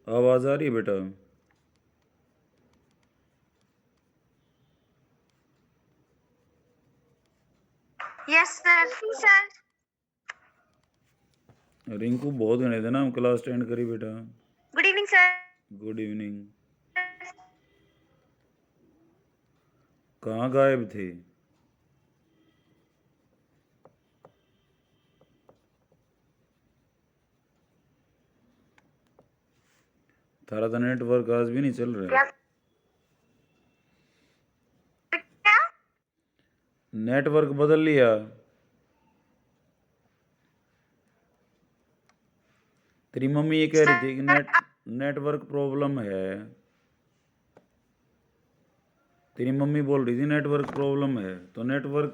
आवाज आ रही है बेटा? Yes sir. सर रिंकू बहुत गणे थे ना, हम क्लास 10 करी बेटा। Good evening sir. Good evening. कहाँ गायब थे? थारा तो नेटवर्क आज भी नहीं चल रहा है। क्या? नेटवर्क बदल लिया? तेरी मम्मी ये कह रही थी कि नेटवर्क प्रॉब्लम है। तेरी मम्मी बोल रही थी नेटवर्क प्रॉब्लम है, तो नेटवर्क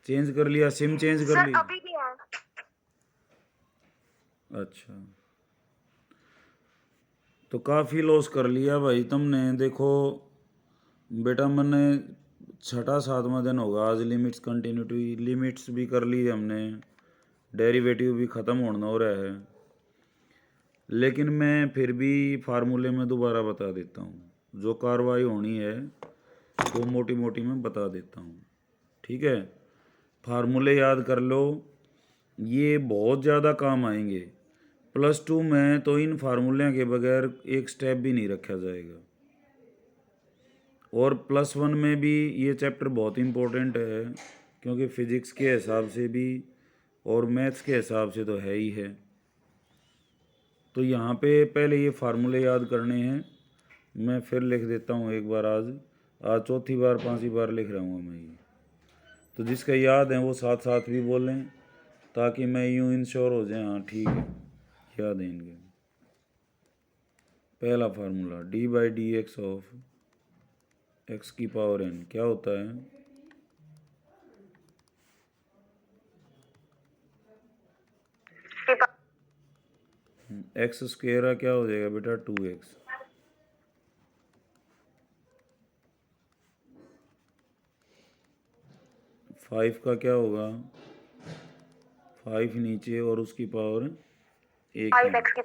चेंज कर लिया, सिम चेंज कर सर ली? अभी भी है। अच्छा, तो काफ़ी लॉस कर लिया भाई तुमने। देखो बेटा, मैंने छठा सातवां दिन होगा आज, लिमिट्स कंटिन्यूटी लिमिट्स भी कर ली हमने, डेरिवेटिव भी ख़त्म होना हो रहा है, लेकिन मैं फिर भी फार्मूले में दोबारा बता देता हूँ। जो कार्रवाई होनी है वो मोटी मोटी मैं बता देता हूँ, ठीक है? फार्मूले याद कर लो, ये बहुत ज़्यादा काम आएंगे। +2 में तो इन फार्मूले के बगैर एक स्टेप भी नहीं रखा जाएगा, और +1 में भी ये चैप्टर बहुत इम्पोर्टेंट है, क्योंकि फिज़िक्स के हिसाब से भी और मैथ्स के हिसाब से तो है ही है। तो यहाँ पे पहले ये फार्मूले याद करने हैं। मैं फिर लिख देता हूँ एक बार, आज आज चौथी बार पांचवी बार लिख रहा हूँ मैं ये। तो जिसका याद है वो साथ साथ भी बोलें, ताकि मैं यूँ इंश्योर हो जाए, हाँ ठीक है याद है इनके। पहला फार्मूला, d/dx ऑफ x⁴n क्या होता है? x² क्या हो जाएगा बेटा? 2x। 5 का क्या होगा? 5 नीचे और उसकी पावर 1 है। 5x⁴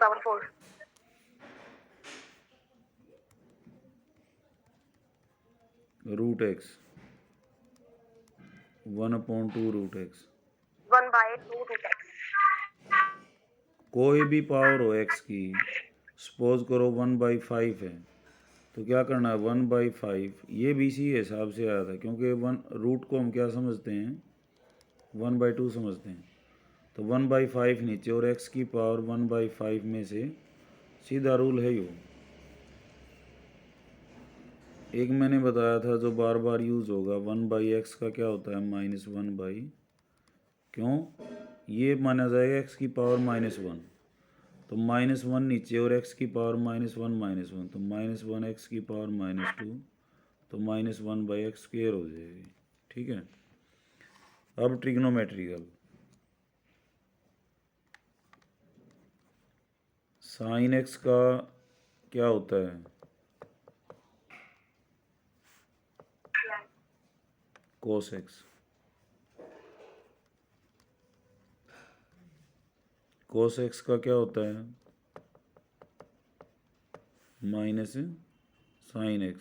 √x 1/2 √x। 1/2 कोई भी पावर हो x की, सपोज करो 1/5 है, तो क्या करना है? 1/5, ये भी इसी हिसाब से आया था, क्योंकि रूट को हम क्या समझते हैं? 1/2 समझते हैं। तो 1/5 नीचे और x की पावर 1/5 में से सीधा रूल है यो। एक मैंने बताया था जो बार बार यूज होगा, 1/x का क्या होता है? -1/। क्यों? ये माना जाएगा x की पावर -1, तो -1 नीचे और x की पावर -1 -1, तो -1 x की पावर -2, तो -1/x² हो जाएगी, ठीक है? अब ट्रिग्नोमेट्रिकल, साइन x का क्या होता है? cos x। cos x का क्या होता है? Minus sine x।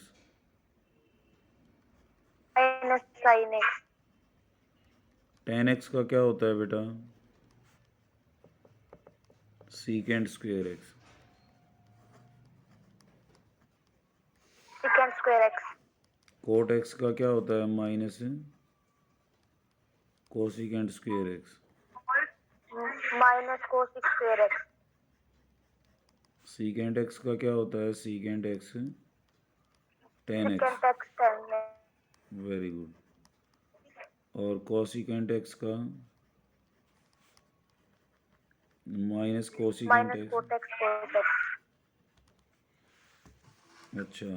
-sin x। tan x का क्या होता है बेटा? sec² x। sec² x। cot x का क्या होता है? Minus cosec² x। -cos²x। secant x का क्या होता है? secant x tan x। secant x tan x। Very good. और cosecant x का minus cosecant x। -cot x cos x। अच्छा,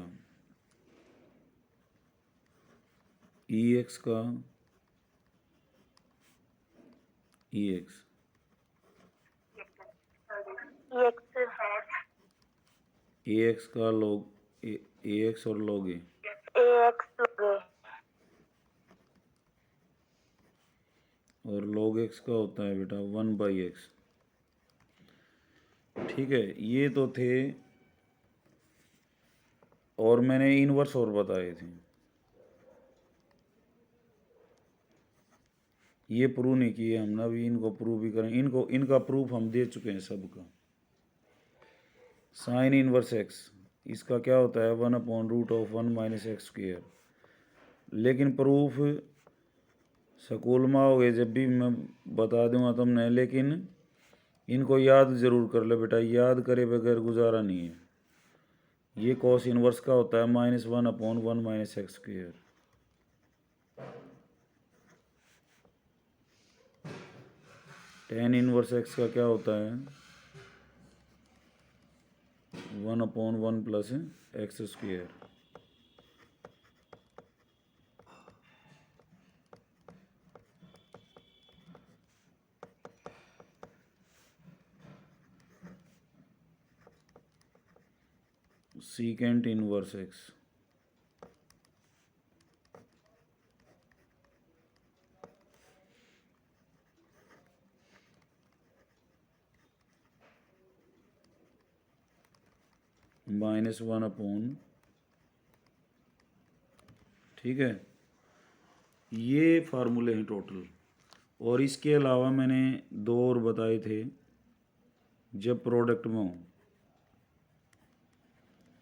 ex का ex। ax का log ax और log a। ax log a। और log x का होता है बेटा 1/x। ठीक है, ये तो थे, और मैंने इनवर्स और बताए थे। ये प्रूव नहीं किए हमने, अभी इनको प्रूव भी करें। इनको इनका प्रूफ हम दे चुके हैं सबका। साइन इनवर्स एक्स, इसका क्या होता है 1/√1 माइनस एक्स स्क्वेयर। लेकिन प्रूफ स्कूल में आओगे जब भी मैं बता दूंगा तुमने, लेकिन इनको याद ज़रूर कर ले बेटा, याद करे बगैर गुजारा नहीं है। ये कॉस इनवर्स का होता है -1/1 minus x square. Tan inverse x का क्या होता है 1/1 plus x square. Secant inverse x, -1/, ठीक है। ये फार्मूले हैं टोटल। और इसके अलावा मैंने दो और बताए थे जब प्रोडक्ट में हो,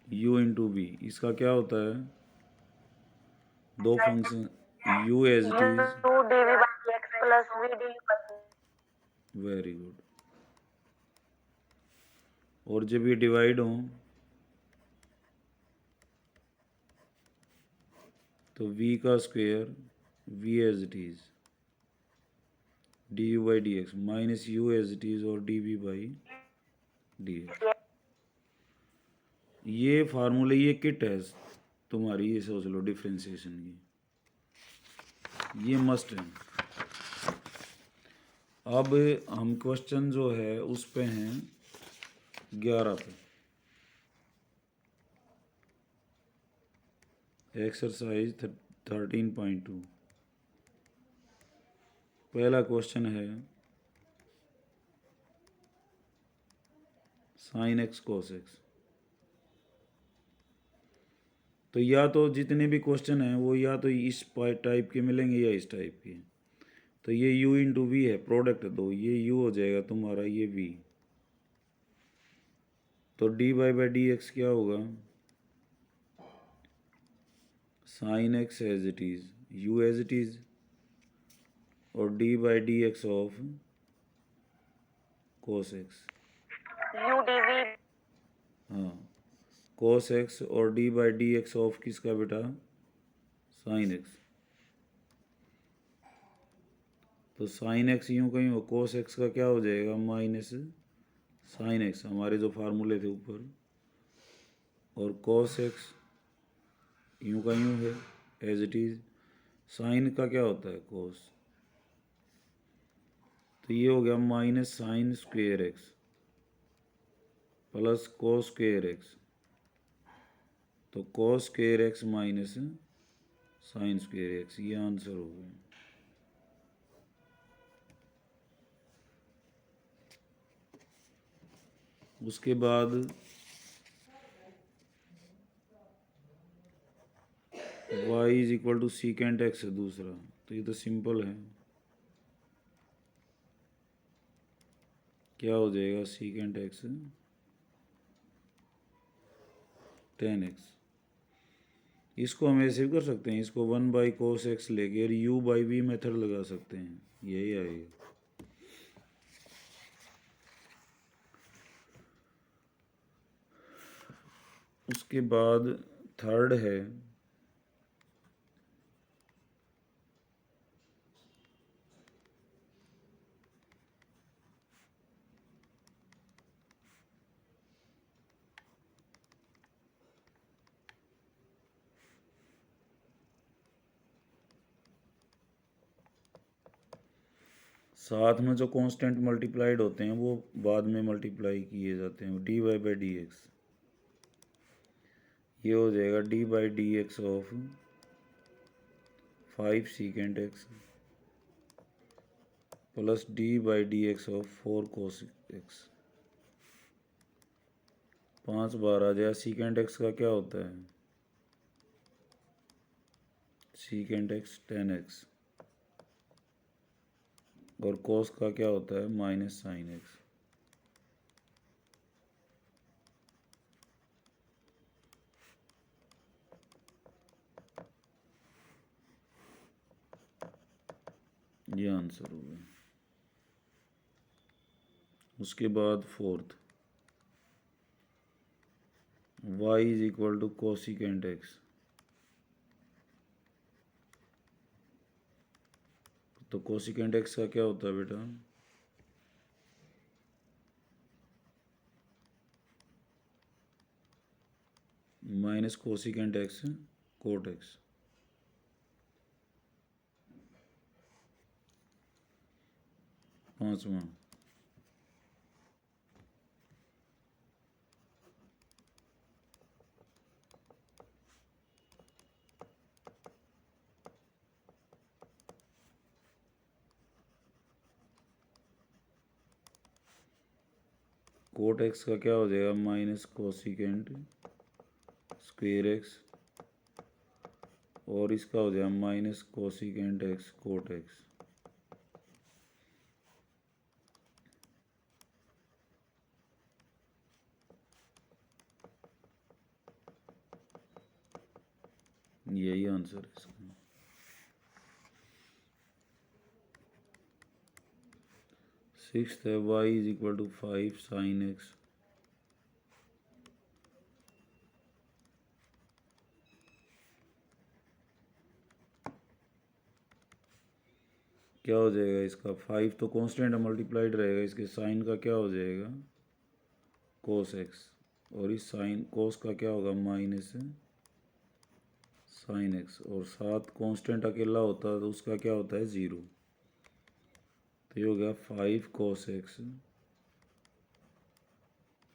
u/v। इसका क्या होता है, दो function u as it is, u/dv/dx plus v/dv/dx। Very good. और जब ये डिवाइड हो तो v का square v as it is du/dx minus u as it is और dv/dx। ये फार्मूले, ये किट है तुम्हारी, ये सोच लो डिफ्रेंसिएशन की, ये मस्ट है। अब हम क्वेश्चन जो है उस पे हैं 11 पे, एक्सरसाइज 13.2। पहला क्वेश्चन है साइन एक्स कोस एक्स। तो या तो जितने भी क्वेश्चन हैं वो या तो इस टाइप के मिलेंगे या इस टाइप के। तो ये u/v है, प्रोडक्ट दो, ये u हो जाएगा तुम्हारा, ये v। तो dy/dx क्या होगा, sine x as it is, u as it is, और dy/dx of cos x. u/dv। हाँ, कोस एक्स और dy/dx ऑफ किसका बेटा, साइन एक्स। तो साइन एक्स यूँ कहीं हो, कोस एक्स का क्या हो जाएगा माइनस साइन एक्स, हमारे जो फार्मूले थे ऊपर। और कोस एक्स यूँ का यूँ है एज इट इज, साइन का क्या होता है कोस। तो ये हो गया minus sine square x plus cos square x. तो cos square x minus sine square x, ये आंसर हो गया। उसके बाद y is equal to secant x है दूसरा, तो ये तो सिंपल है। क्या हो जाएगा सीकेंट एक्स 10x। इसको हम ऐसे भी कर सकते हैं, इसको 1/cos x लेके और u/v मेथड लगा सकते हैं, यही आएगा। उसके बाद थर्ड है साथ में जो कांस्टेंट मल्टीप्लाइड होते हैं वो बाद में मल्टीप्लाई किए जाते हैं, dy/dx। ये हो जाएगा dy/dx of 5 secant x plus dy/dx of 4 cos x। 5 बार आ जाए। सीकेंट एक्स का क्या होता है? Secant x 10x। और कोस का क्या होता है? Minus sine x. ये आंसर हो गया। उसके बाद fourth, y is equal to cosecant x. तो कोसिकेंट एक्स का क्या होता है बेटा? Minus cosecant x cot x. पांचवा, कोट एक्स का क्या हो जाएगा? Minus cosecant square x. और इसका हो जाएगा minus cosecant x cot x. यही आंसर है इसका। सिक्स्थ है y is equal to 5 sine x. क्या हो जाएगा इसका? 5 तो कांस्टेंट मल्टीप्लाइड रहेगा, इसके साइन का क्या हो जाएगा? Cos x. और इस साइन कोस का क्या होगा? Minus sine x. और 7 कांस्टेंट अकेला होता है तो उसका क्या होता है? 0। तो ये हो गया 5 cos x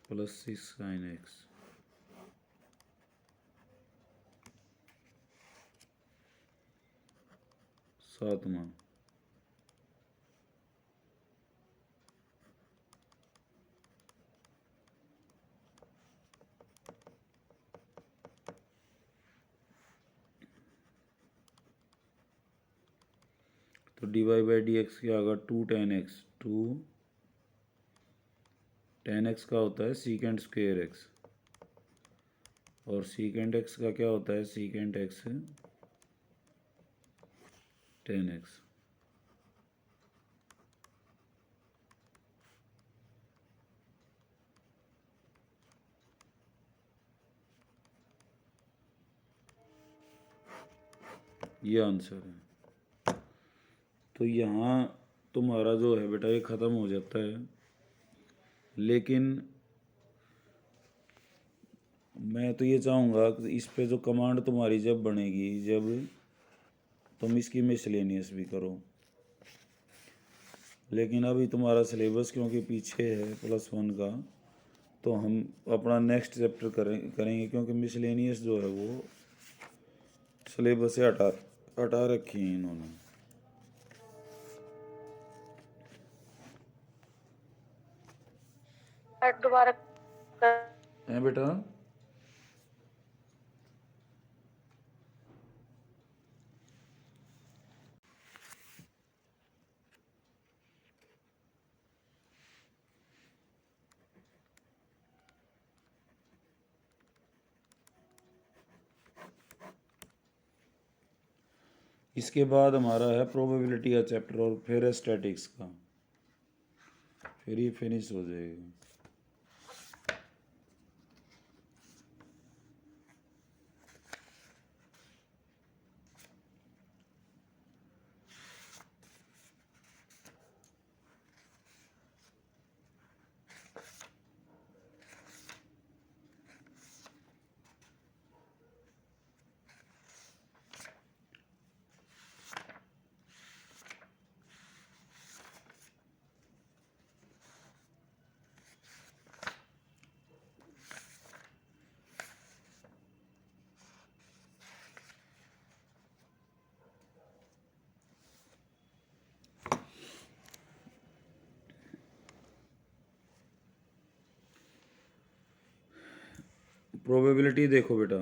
plus 6 sine x. सातवां, तो d y by d x क्या होगा? 2 tan x। 2 tan x का होता है सीकेंट स्क्वेयर एक्स। और सीकेंट एक्स का क्या होता है? Secant x 10x। ये आंसर है। तो यहाँ तुम्हारा जो है बेटा ये ख़त्म हो जाता है। लेकिन मैं तो ये चाहूँगा कि इस पे जो कमांड तुम्हारी जब बनेगी, जब तुम इसकी मिसलेनियस भी करो। लेकिन अभी तुम्हारा सिलेबस क्योंकि पीछे है +1 का, तो हम अपना नेक्स्ट चैप्टर करेंगे क्योंकि मिसलेनियस जो है वो सिलेबस से हटा हटा रखी है इन्होंने। दोबारा हैं बेटा? इसके बाद हमारा है प्रोबेबिलिटी का चैप्टर और फिर है स्टैटिक्स का, फिर ये फिनिश हो जाएगा। प्रोबेबिलिटी देखो बेटा,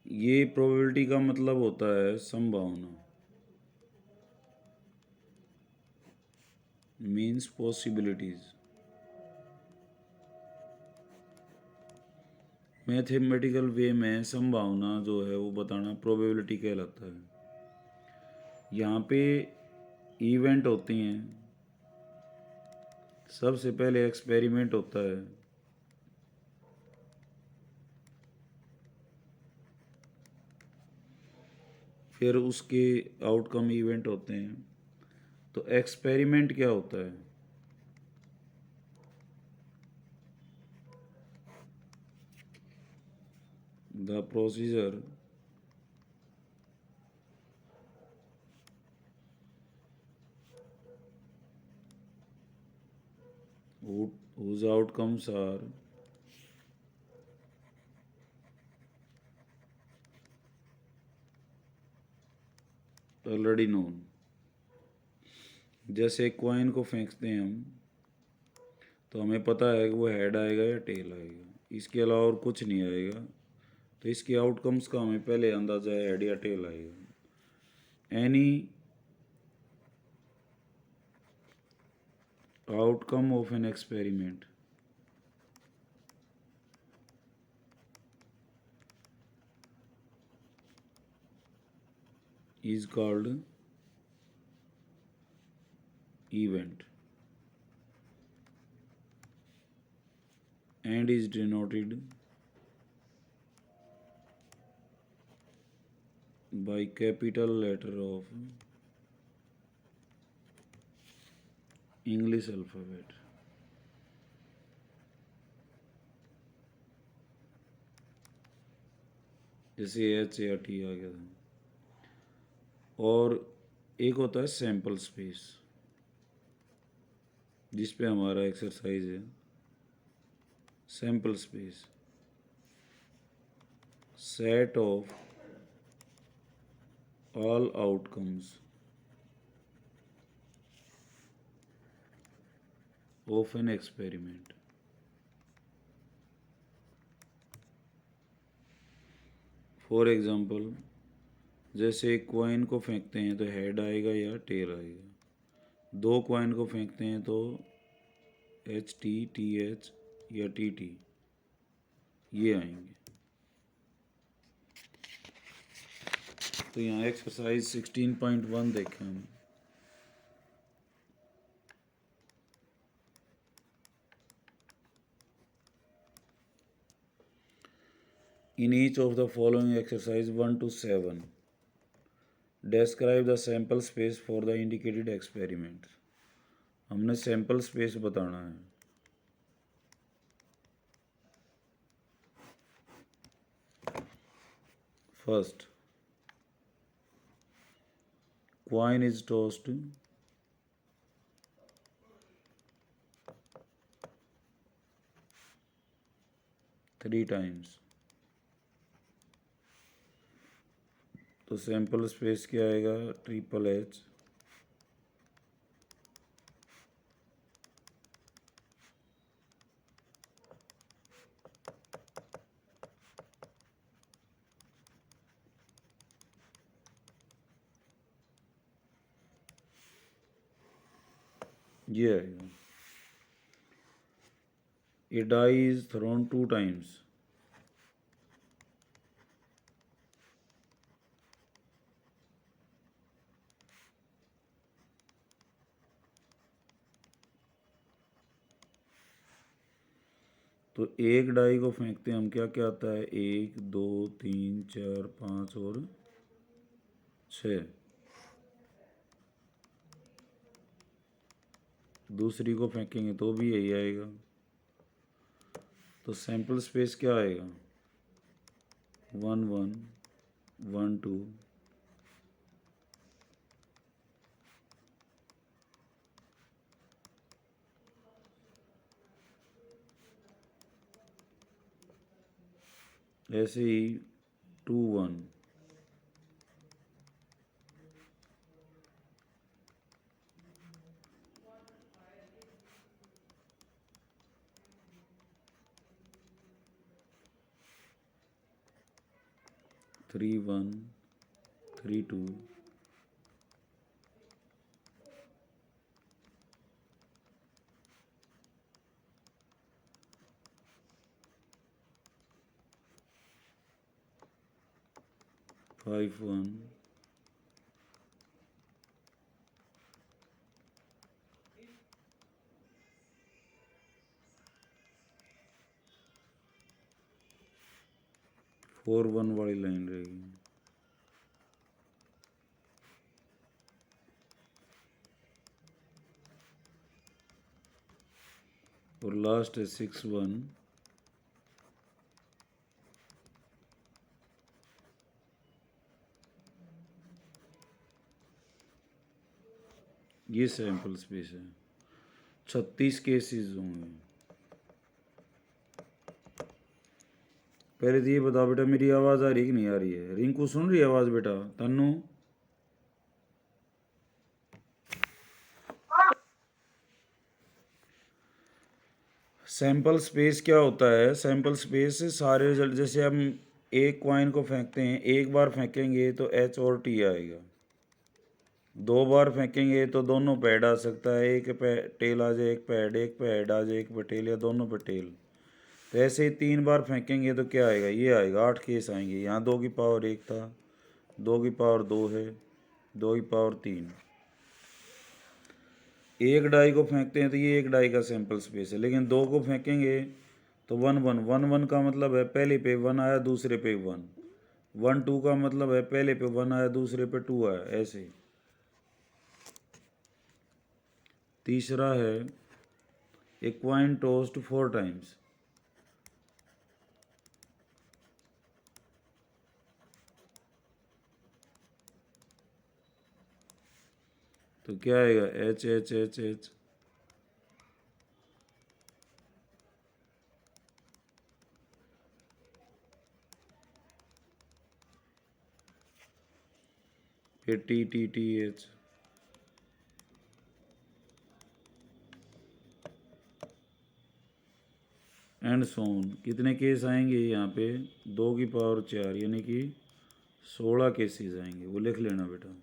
ये प्रोबेबिलिटी का मतलब होता है संभावना, मीन्स पॉसिबिलिटीज। मैथमेटिकल वे में संभावना जो है वो बताना प्रोबेबिलिटी कहलाता है। यहाँ पे इवेंट होती हैं, सबसे पहले एक्सपेरिमेंट होता है, फिर उसके आउटकम इवेंट होते हैं। तो एक्सपेरिमेंट क्या होता है? The procedure whose outcomes are already known। जैसे कॉइन को फेंकते हैं हम, तो हमें पता है कि वो हेड आएगा या टेल आएगा, इसके अलावा और कुछ नहीं आएगा। तो इसके आउटकम्स का हमें पहले अंदाज़ा है हेड या टेल आएगा। Any outcome of an experiment is called event and is denoted by capital letter of English alphabet। जैसे एच या टी आ गया था। और एक होता है सैंपल स्पेस, जिस पे हमारा एक्सरसाइज है। Sample space, set of all outcomes of an experiment. For example, जैसे एक कॉइन को फेंकते हैं तो हेड आएगा या टेल आएगा। दो कॉइन को फेंकते हैं तो एच टी, टी एच या टी टी ये आएंगे। तो यहाँ एक्सरसाइज 16.1 देखें हम। In each of the following exercise 1 to 7, describe the sample space for the indicated experiment। हमने सैंपल स्पेस बताना है। First, coin is tossed 3 times। तो सैंपल स्पेस क्या आएगा? ट्रिपल एच ये आएगा। A die is thrown 2 times। तो एक डाई को फेंकते हैं हम, क्या क्या आता है? 1 2 3 4 5 और 6। दूसरी को फेंकेंगे तो भी यही आएगा। तो सैंपल स्पेस क्या आएगा? 1 1 1 2 ऐसे ही 2 1। 3 1 3 2 5 1 4 1 वाली लाइन रहेगी। और लास्ट है 6 1 ये सैंपल स्पेस है। 36 केसेस होंगे। पहले तो ये बताओ बेटा, मेरी आवाज़ आ रही कि नहीं आ रही है? रिंकू सुन रही है आवाज़ बेटा? तन्नू सैंपल स्पेस क्या होता है? सैंपल स्पेस सारे रिजल्ट, जैसे हम एक कॉइन को फेंकते हैं, एक बार फेंकेंगे तो एच और टी आएगा, 2 बार फेंकेंगे तो दोनों पैड आ सकता है, एक पे टेल आ जाए, एक पैड आ जाए, एक पे टेल, या दोनों पे टेल। तो ऐसे ही 3 बार फेंकेंगे तो क्या आएगा? ये आएगा, 8 केस आएंगे। यहाँ 2 की पावर 1 था, 2 की पावर 2 है, 2 की पावर 3। एक डाई को फेंकते हैं तो ये एक डाई का सैंपल स्पेस है, लेकिन 2 को फेंकेंगे तो 1 1 1 1 का मतलब है पहले पे 1 आया, दूसरे पे 1 1 2 का मतलब है पहले पे 1 आया, दूसरे पे 2 आया, ऐसे। तीसरा है ए कॉइन टॉस्ड 4 टाइम्स। तो क्या आएगा? H H H H. फिर T T T H, and so on. कितने केस आएंगे यहाँ पे? 2 की पावर 4, यानी कि 16 केसेस आएंगे। वो लिख लेना बेटा।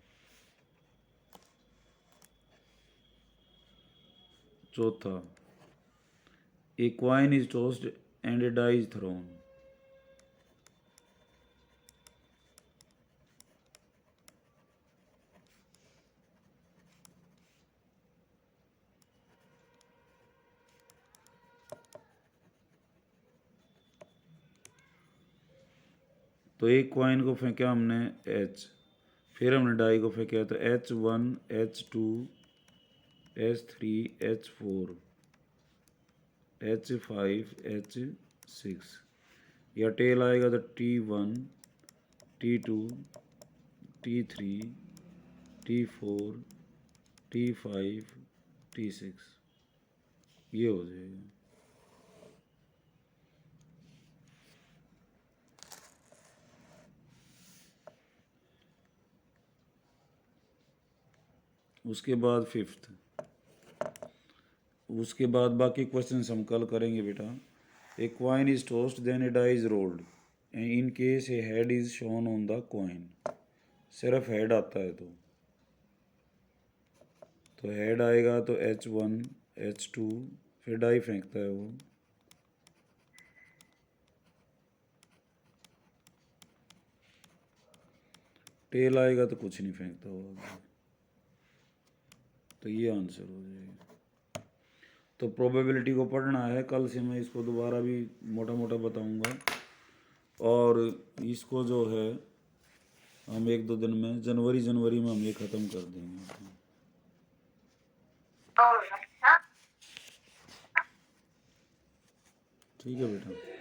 चौथा, a coin is tossed and a die is thrown. तो एक कॉइन को फेंका हमने एच, फिर हमने डाई को फेंका तो H1 H2 H3 H4 H5 H6, या टेल आएगा तो T1 T2 T3 T4 T5 T6, ये हो जाएगा। उसके बाद फिफ्थ, उसके बाद बाकी क्वेश्चन हम कल करेंगे बेटा। A coin is tossed then a die is rolled and in case a head is shown on the coin. सिर्फ हेड आता है तो हेड आएगा तो H1 H2, फिर डाई फेंकता है वो, टेल आएगा तो कुछ नहीं फेंकता वो आगे। तो ये आंसर हो जाएगा। तो प्रोबेबिलिटी को पढ़ना है, कल से मैं इसको दोबारा भी मोटा मोटा बताऊंगा, और इसको जो है हम 1-2 दिन में जनवरी में हम ये ख़त्म कर देंगे। ठीक है बेटा।